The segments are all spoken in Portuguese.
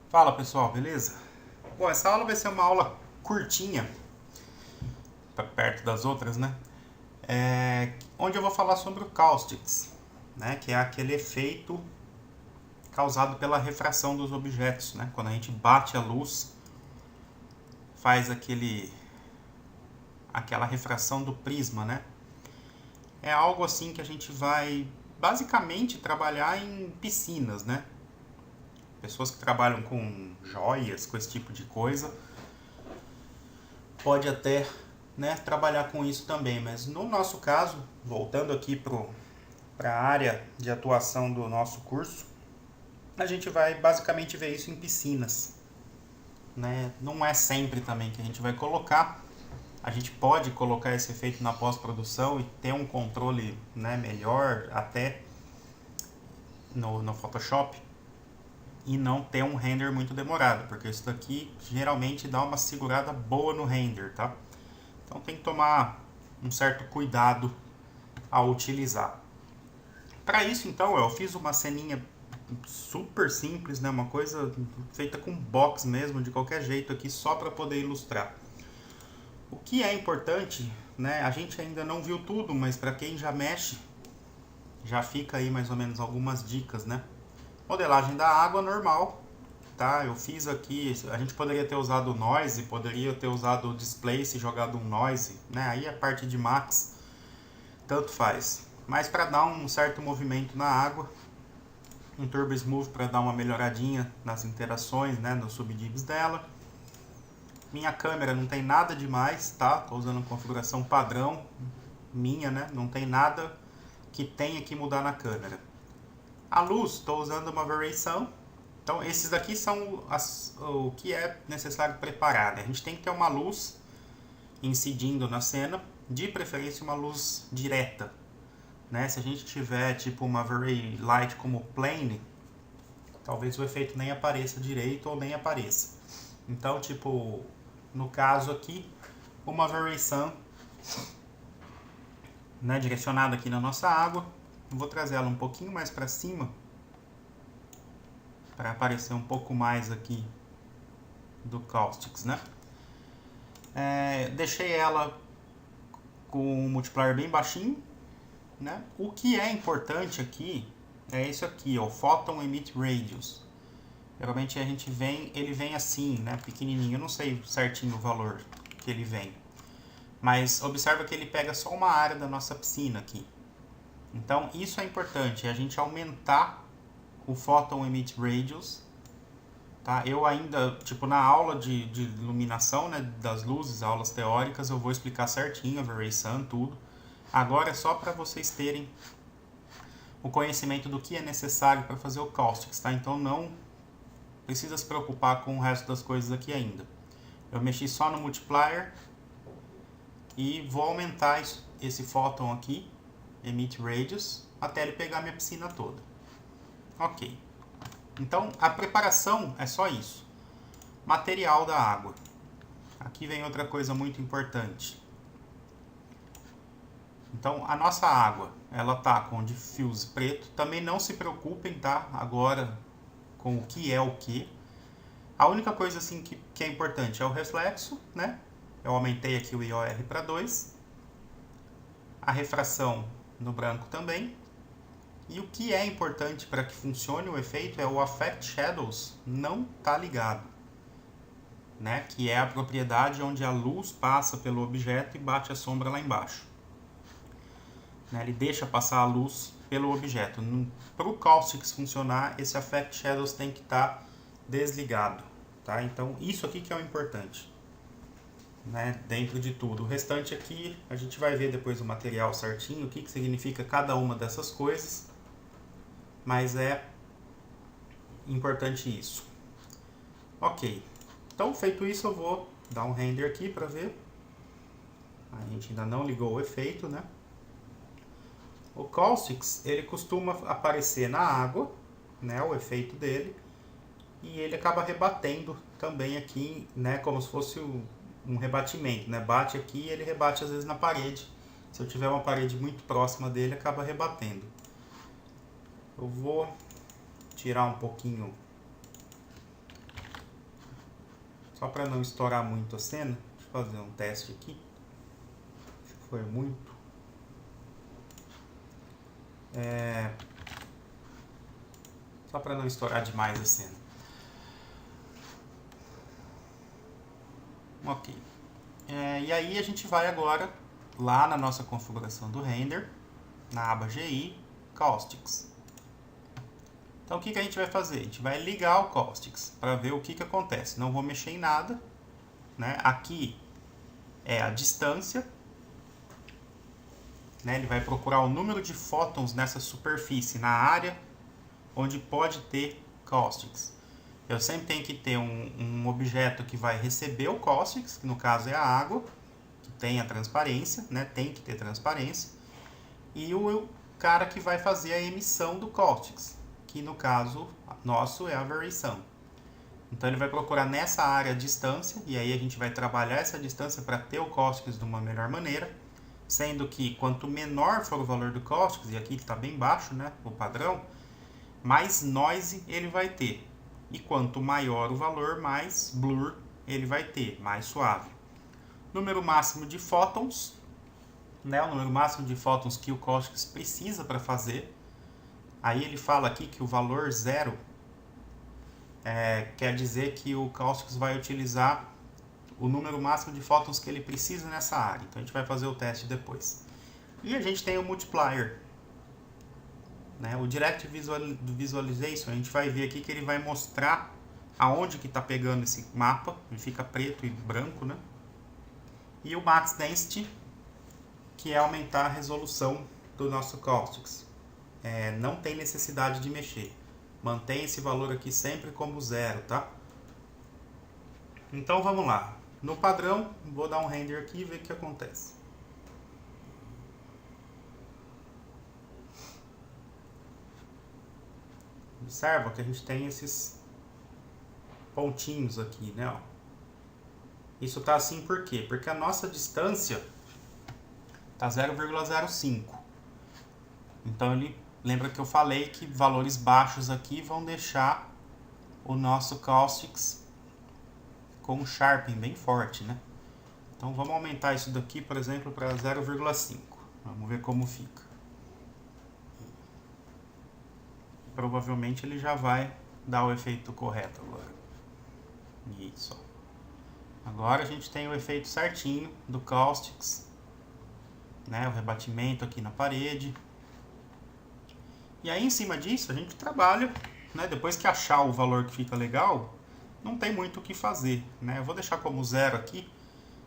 Fala pessoal, beleza? Bom, essa aula vai ser uma aula curtinha, perto das outras, né? Onde eu vou falar sobre o caustics, né? Que é aquele efeito causado pela refração dos objetos, né? Quando a gente bate a luz, faz aquela refração do prisma, né? É algo assim que a gente vai basicamente trabalhar em piscinas, né? Pessoas que trabalham com joias, com esse tipo de coisa, pode até, né, trabalhar com isso também. Mas no nosso caso, voltando aqui para a área de atuação do nosso curso, a gente vai basicamente ver isso em piscinas, né? Não é sempre também que a gente vai colocar. A gente pode colocar esse efeito na pós-produção e ter um controle, né, melhor até no Photoshop, e não ter um render muito demorado, porque isso daqui geralmente dá uma segurada boa no render, tá? Então tem que tomar um certo cuidado ao utilizar. Para isso, então, eu fiz uma ceninha super simples, né? Uma coisa feita com box mesmo, de qualquer jeito aqui, só para poder ilustrar. O que é importante, né? A gente ainda não viu tudo, mas para quem já mexe, já fica aí mais ou menos algumas dicas, né? Modelagem da água normal, tá? Eu fiz aqui, a gente poderia ter usado o noise, poderia ter usado o displace e jogado um noise, né? Aí a parte de max, tanto faz. Mas para dar um certo movimento na água, um turbo smooth para dar uma melhoradinha nas interações, né? Nos subdivs dela. Minha câmera não tem nada demais, tá? Tô usando uma configuração padrão minha, né? Não tem nada que tenha que mudar na câmera. A luz, estou usando uma variação. Então, esses daqui são o que é necessário preparar, né? A gente tem que ter uma luz incidindo na cena, de preferência uma luz direta, né? Se a gente tiver tipo uma very light como plane, talvez o efeito nem apareça direito ou nem apareça. Então, tipo, no caso aqui, uma variação, né, direcionada aqui na nossa água. Vou trazer ela um pouquinho mais para cima, para aparecer um pouco mais aqui do caustics, né? Deixei ela com o multiplier bem baixinho, né? O que é importante aqui é isso aqui, ó, Photon Emit Radius. Geralmente ele vem assim, né, pequenininho. Eu não sei certinho o valor que ele vem, mas observa que ele pega só uma área da nossa piscina aqui. Então isso é importante, é a gente aumentar o Photon Emit Radius, tá? Eu ainda, tipo, na aula de iluminação, né, das luzes, aulas teóricas, eu vou explicar certinho a variação, tudo. Agora é só para vocês terem o conhecimento do que é necessário para fazer o caustics, tá? Então não precisa se preocupar com o resto das coisas aqui ainda. Eu mexi só no multiplier e vou aumentar esse Photon aqui, Emit Radius, até ele pegar minha piscina toda. Ok. Então, a preparação é só isso. Material da água. Aqui vem outra coisa muito importante. Então, a nossa água, ela tá com diffuse preto. Também não se preocupem, tá? Agora, com o que é o que. A única coisa assim que é importante é o reflexo, né? Eu aumentei aqui o IOR para 2. A refração no branco também. E o que é importante para que funcione o efeito é o Affect Shadows não tá ligado, né? Que é a propriedade onde a luz passa pelo objeto e bate a sombra lá embaixo, né? Ele deixa passar a luz pelo objeto. Para o Caustics funcionar, esse Affect Shadows tem que estar desligado, tá? Então isso aqui que é o importante, né, dentro de tudo. O restante aqui a gente vai ver depois o material certinho, o que significa cada uma dessas coisas, mas é importante isso. Ok, então feito isso eu vou dar um render aqui para ver. A gente ainda não ligou o efeito, né? O Caustics, ele costuma aparecer na água, né, o efeito dele, e ele acaba rebatendo também aqui, né, como se fosse um rebatimento, né? Bate aqui e ele rebate às vezes na parede. Se eu tiver uma parede muito próxima dele, acaba rebatendo. Eu vou tirar um pouquinho, só para não estourar muito a cena. Deixa eu fazer um teste aqui. Se for muito. Só para não estourar demais a cena. Ok. E aí a gente vai agora lá na nossa configuração do render, na aba GI, Caustics. Então o que a gente vai fazer? A gente vai ligar o Caustics para ver o que acontece. Não vou mexer em nada, né? Aqui é a distância, né? Ele vai procurar o número de fótons nessa superfície, na área onde pode ter Caustics. Eu sempre tenho que ter um objeto que vai receber o Caustics, que no caso é a água, que tem a transparência, né? Tem que ter transparência. E o cara que vai fazer a emissão do Caustics, que no caso nosso é a variação. Então ele vai procurar nessa área a distância, e aí a gente vai trabalhar essa distância para ter o Caustics de uma melhor maneira, sendo que quanto menor for o valor do Caustics, e aqui está bem baixo, né, o padrão, mais noise ele vai ter. E quanto maior o valor, mais blur ele vai ter, mais suave. Número máximo de fótons, né, o número máximo de fótons que o Caustics precisa para fazer. Aí ele fala aqui que o valor 0 quer dizer que o Caustics vai utilizar o número máximo de fótons que ele precisa nessa área. Então a gente vai fazer o teste depois. E a gente tem o multiplier. Né? O Direct Visualization, a gente vai ver aqui que ele vai mostrar aonde que está pegando esse mapa. Ele fica preto e branco, né? E o Max Density, que é aumentar a resolução do nosso Caustics. Não tem necessidade de mexer. Mantém esse valor aqui sempre como 0, tá? Então vamos lá. No padrão, vou dar um render aqui e ver o que acontece. Observa que a gente tem esses pontinhos aqui, né? Ó. Isso tá assim por quê? Porque a nossa distância tá 0,05. Então ele lembra que eu falei que valores baixos aqui vão deixar o nosso Caustics com um sharpening bem forte, né? Então vamos aumentar isso daqui, por exemplo, para 0,5. Vamos ver como fica. Provavelmente ele já vai dar o efeito correto agora. Isso. Agora a gente tem o efeito certinho do Caustics, né? O rebatimento aqui na parede. E aí em cima disso a gente trabalha, né? Depois que achar o valor que fica legal, não tem muito o que fazer, né? Eu vou deixar como 0 aqui,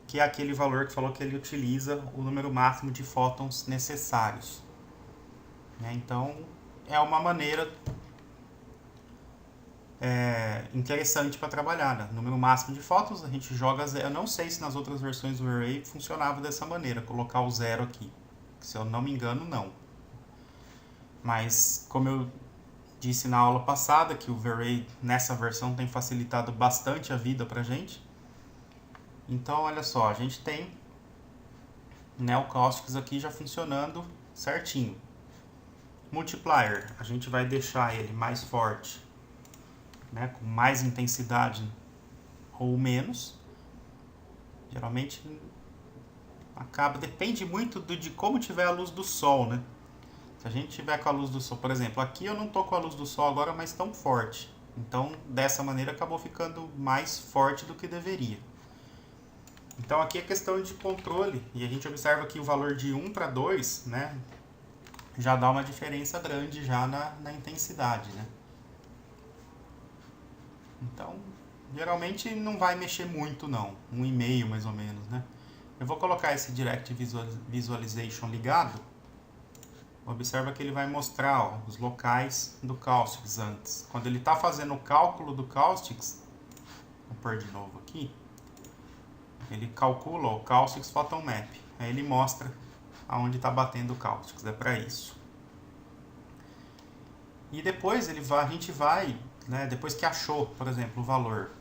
que é aquele valor que falou que ele utiliza o número máximo de fótons necessários. Né? Então é uma maneira interessante para trabalhar, né? Número máximo de fótons, a gente joga 0. Eu não sei se nas outras versões do Array funcionava dessa maneira, colocar o 0 aqui. Se eu não me engano, não. Mas, como eu disse na aula passada, que o V-Ray nessa versão tem facilitado bastante a vida pra gente. Então, olha só, a gente tem, né, o Caustics aqui já funcionando certinho. Multiplier, a gente vai deixar ele mais forte, né, com mais intensidade ou menos. Geralmente depende muito de como tiver a luz do sol, né? Se a gente tiver com a luz do sol, por exemplo, aqui eu não estou com a luz do sol agora, mas tão forte. Então, dessa maneira, acabou ficando mais forte do que deveria. Então, aqui é questão de controle. E a gente observa que o valor de 1 para 2, né, já dá uma diferença grande já na intensidade, né? Então, geralmente não vai mexer muito, não. 1,5 mais ou menos, né? Eu vou colocar esse Direct Visualization ligado. Observa que ele vai mostrar, ó, os locais do Caustics antes. Quando ele está fazendo o cálculo do Caustics, vou pôr de novo aqui, ele calcula o Caustics Photon Map. Aí ele mostra aonde está batendo o Caustics, é para isso. E depois a gente vai né? Depois que achou, por exemplo, o valor.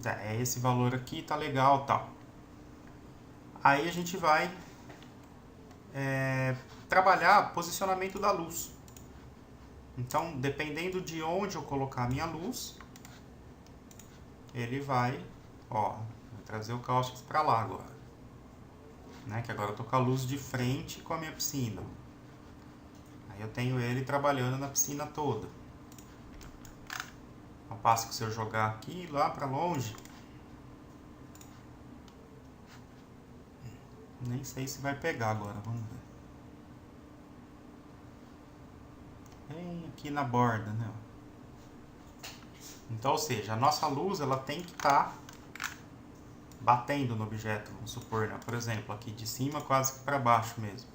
É esse valor aqui, tá legal, tal. Aí a gente vai trabalhar posicionamento da luz. Então, dependendo de onde eu colocar a minha luz, ele vai trazer o Caustic para lá agora. Né? Que agora eu tô com a luz de frente com a minha piscina. Aí eu tenho ele trabalhando na piscina toda. Ao passo que se eu jogar aqui lá para longe, nem sei se vai pegar agora, vamos ver. Bem aqui na borda, né? Então, ou seja, a nossa luz ela tem que estar batendo no objeto, vamos supor, né? Por exemplo, aqui de cima quase que para baixo mesmo.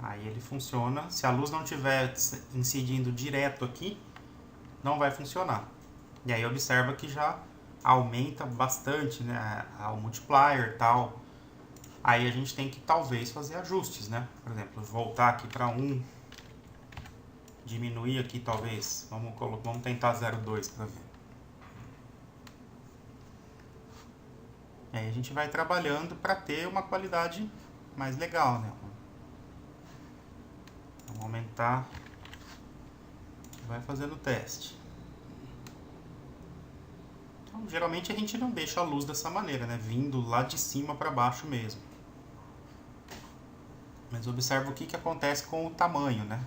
Aí ele funciona. Se a luz não estiver incidindo direto aqui, não vai funcionar. E aí observa que já aumenta bastante, né, o multiplier e tal. Aí a gente tem que talvez fazer ajustes, né? Por exemplo, voltar aqui para 1, diminuir aqui talvez. Vamos tentar 0,2 para ver. E aí a gente vai trabalhando para ter uma qualidade mais legal, né? Vamos aumentar. Vai fazendo o teste. Então, geralmente a gente não deixa a luz dessa maneira, né? Vindo lá de cima para baixo mesmo. Mas observa o que acontece com o tamanho, né?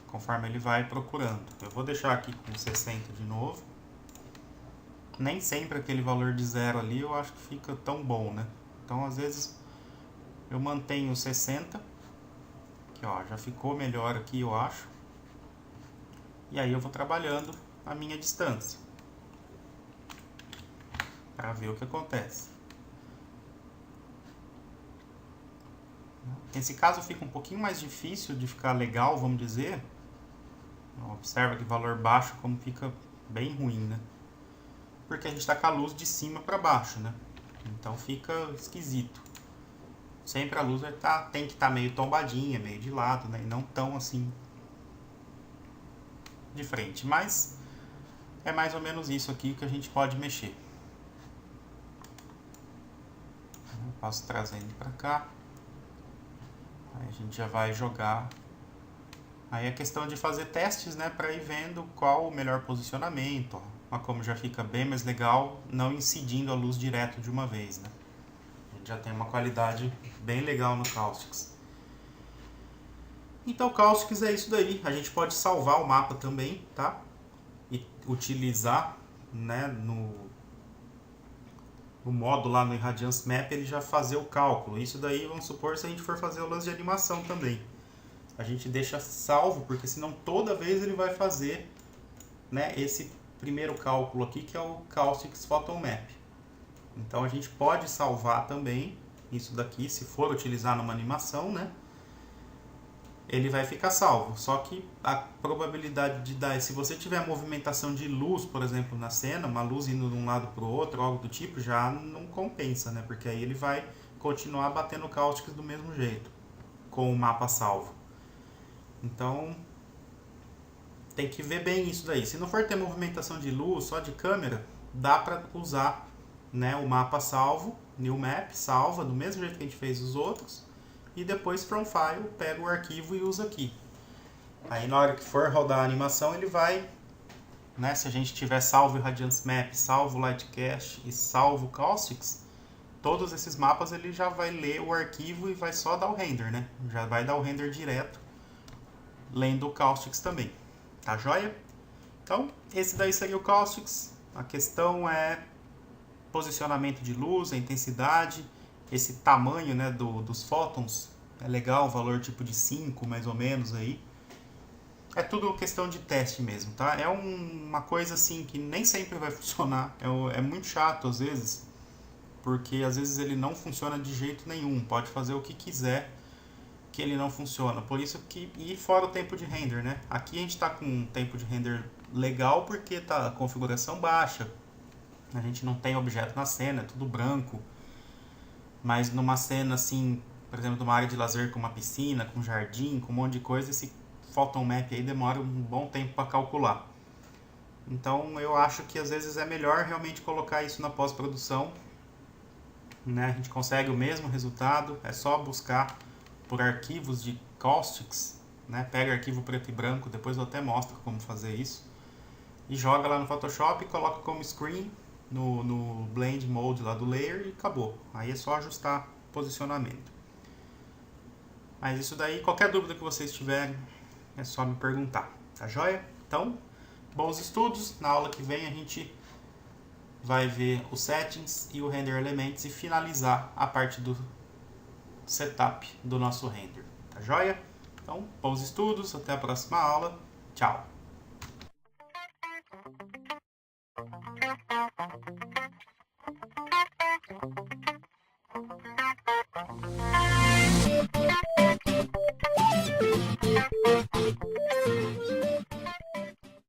Conforme ele vai procurando. Eu vou deixar aqui com 60 de novo. Nem sempre aquele valor de 0 ali eu acho que fica tão bom, né? Então, às vezes, eu mantenho 60. Que ó, já ficou melhor aqui, eu acho. E aí eu vou trabalhando a minha distância. Para ver o que acontece. Nesse caso fica um pouquinho mais difícil de ficar legal, vamos dizer. Observa que valor baixo como fica bem ruim, né? Porque a gente está com a luz de cima para baixo, né? Então fica esquisito. Sempre a luz tem que estar meio tombadinha, meio de lado, né? E não tão assim de frente. Mas é mais ou menos isso aqui que a gente pode mexer. Eu passo trazendo para cá. Aí a gente já vai jogar. Aí é questão de fazer testes, né, para ir vendo qual o melhor posicionamento. Ó, como já fica bem mais legal, não incidindo a luz direto de uma vez, né? A gente já tem uma qualidade bem legal no Caustics. Então o Caustics é isso daí. A gente pode salvar o mapa também, tá? E utilizar, né, no modo lá no Irradiance Map, ele já fazer o cálculo. Isso daí, vamos supor, se a gente for fazer o lance de animação também. A gente deixa salvo, porque senão toda vez ele vai fazer, né, esse primeiro cálculo aqui, que é o Caustics Photon Map. Então a gente pode salvar também isso daqui, se for utilizar numa animação, né? Ele vai ficar salvo. Só que a probabilidade de dar, se você tiver movimentação de luz, por exemplo, na cena, uma luz indo de um lado para o outro, algo do tipo, já não compensa, né? Porque aí ele vai continuar batendo Caustics do mesmo jeito, com o mapa salvo. Então, tem que ver bem isso daí. Se não for ter movimentação de luz, só de câmera, dá para usar, né, o mapa salvo, New Map, salva, do mesmo jeito que a gente fez os outros, e depois From File, pega o arquivo e usa aqui. Aí na hora que for rodar a animação, ele vai, né, se a gente tiver salvo o Irradiance Map, salvo o Lightcast e salvo o Caustics, todos esses mapas ele já vai ler o arquivo e vai só dar o render, né? Já vai dar o render direto, lendo o Caustics também. Tá joia? Então, esse daí seria o Caustics. A questão é posicionamento de luz, a intensidade, esse tamanho, né, dos fótons. É legal, um valor tipo de 5 mais ou menos aí. É tudo questão de teste mesmo, tá? É uma coisa assim que nem sempre vai funcionar. É muito chato às vezes, porque às vezes ele não funciona de jeito nenhum. Pode fazer o que quiser que ele não funciona. Por isso que... E fora o tempo de render, né? Aqui a gente está com um tempo de render legal porque tá a configuração baixa. A gente não tem objeto na cena, é tudo branco. Mas numa cena assim, por exemplo, numa área de lazer com uma piscina, com um jardim, com um monte de coisa, esse Photon Map aí demora um bom tempo para calcular. Então eu acho que às vezes é melhor realmente colocar isso na pós-produção, né? A gente consegue o mesmo resultado, é só buscar por arquivos de caustics, né? Pega arquivo preto e branco, depois eu até mostro como fazer isso, e joga lá no Photoshop e coloca como screen no Blend Mode lá do Layer e acabou. Aí é só ajustar posicionamento. Mas isso daí, qualquer dúvida que vocês tiverem, é só me perguntar, tá joia? Então, bons estudos. Na aula que vem a gente vai ver os settings e o render elements e finalizar a parte do setup do nosso render, tá joia? Então, bons estudos, até a próxima aula. Tchau!